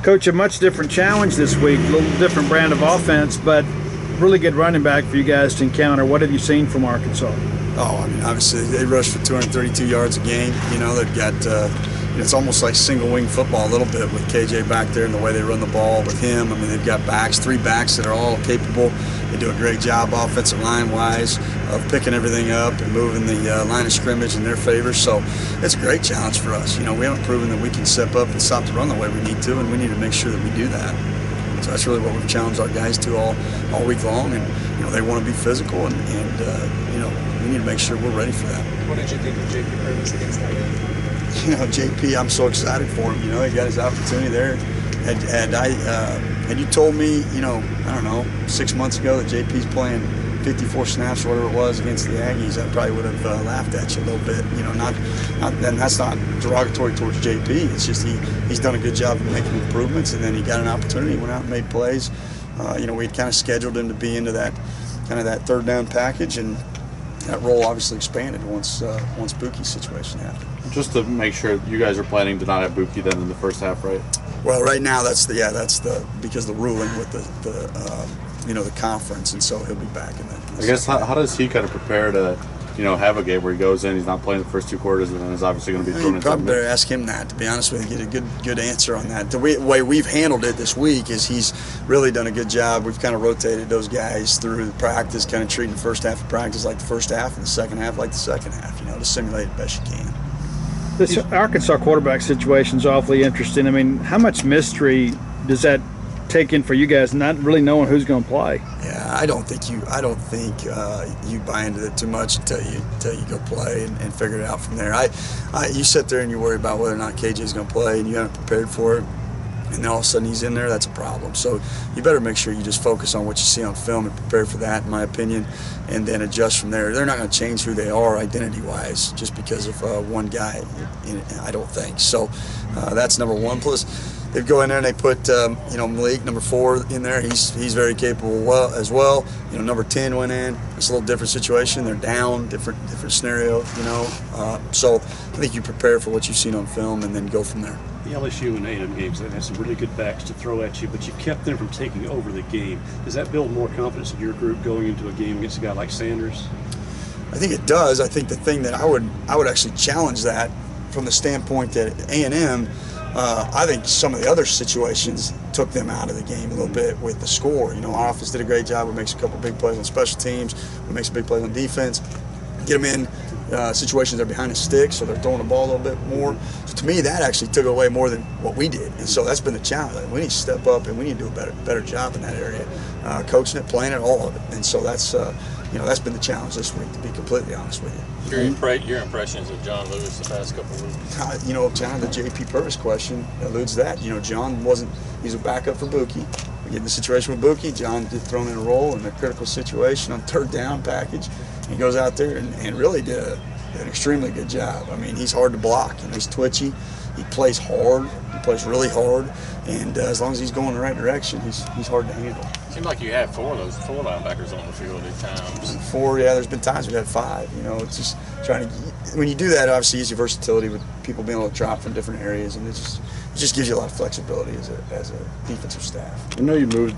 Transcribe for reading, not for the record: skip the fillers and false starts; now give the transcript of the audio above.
Coach, a much different challenge this week, a little different brand of offense, but really good running back for you guys to encounter. What have you seen from Arkansas? Oh, I mean, obviously they rush for 232 yards a game. You know, they've got it's almost like single wing football a little bit with KJ back there and the way they run the ball with him. I mean, they've got three backs that are all capable. They do a great job offensive line wise of picking everything up and moving the line of scrimmage in their favor. So it's a great challenge for us. You know, we haven't proven that we can step up and stop the run the way we need to, and we need to make sure that we do that. So that's really what we've challenged our guys to all week long, and you know, they want to be physical, and you know, we need to make sure we're ready for that. What did you think of JP Purvis against that game? You know, JP, I'm so excited for him. You know, he got his opportunity there, and you told me, you know, I don't know, 6 months ago that JP's playing 54 snaps or whatever it was against the Aggies, I probably would have laughed at you a little bit. You know, and that's not derogatory towards JP. It's just he's done a good job of making improvements, and then he got an opportunity, went out and made plays. You know, we had kind of scheduled him to be into that third down package, and that role obviously expanded once Buki's situation happened. Just to make sure, you guys are planning to not have Buki then in the first half, right? Well, right now that's because the ruling with the conference, and so he'll be back in that. I guess how does he kind of prepare to, you know, have a game where he goes in, he's not playing the first two quarters, and then is obviously going to be thrown in. Probably better ask him that, to be honest with you, get a good answer on that. The way we've handled it this week is he's really done a good job. We've kind of rotated those guys through the practice, kind of treating the first half of practice like the first half and the second half like the second half, you know, to simulate it best you can. This Arkansas quarterback situation is awfully interesting. I mean, how much mystery does that take in for you guys, not really knowing who's going to play? Yeah, I don't think you buy into it too much until you go play and figure it out from there. You sit there and you worry about whether or not KJ is going to play, and you haven't prepared for it, and then all of a sudden he's in there. That's a problem. So you better make sure you just focus on what you see on film and prepare for that, in my opinion, and then adjust from there. They're not going to change who they are identity-wise just because of one guy, I don't think. So that's number one. Plus, they go in there and they put Malik, number 4, in there. He's very capable as well. You know, number 10 went in. It's a little different situation. They're down, different scenario. You know, so I think you prepare for what you've seen on film and then go from there. The LSU and A&M games, they've had some really good backs to throw at you, but you kept them from taking over the game. Does that build more confidence in your group going into a game against a guy like Sanders? I think it does. I think the thing that I would actually challenge that from the standpoint that A&M, I think some of the other situations took them out of the game a little bit with the score. You know, our offense did a great job. We make a couple big plays on special teams. We make some big plays on defense. Get them in situations that are behind the stick, so they're throwing the ball a little bit more. So to me, that actually took away more than what we did. And so that's been the challenge. Like, we need to step up and we need to do a better job in that area, coaching it, playing it, all of it. And so that's that's been the challenge this week, to be completely honest with you. Your impressions of John Lewis the past couple of weeks? You know, John, the JP Purvis question alludes to that. You know, John he's a backup for Buki. We get in the situation with Buki. John did thrown in a role in a critical situation on third down package. He goes out there and really did an extremely good job. I mean, he's hard to block. You know, he's twitchy. He plays hard. He plays really hard. And as long as he's going in the right direction, he's hard to handle. Seems like you had 4 of those 4 linebackers on the field at times. 4, yeah. There's been times we've had 5. You know, it's just trying to. When you do that, obviously, gives you versatility with people being able to drop from different areas, and it just gives you a lot of flexibility as a defensive staff. I know you moved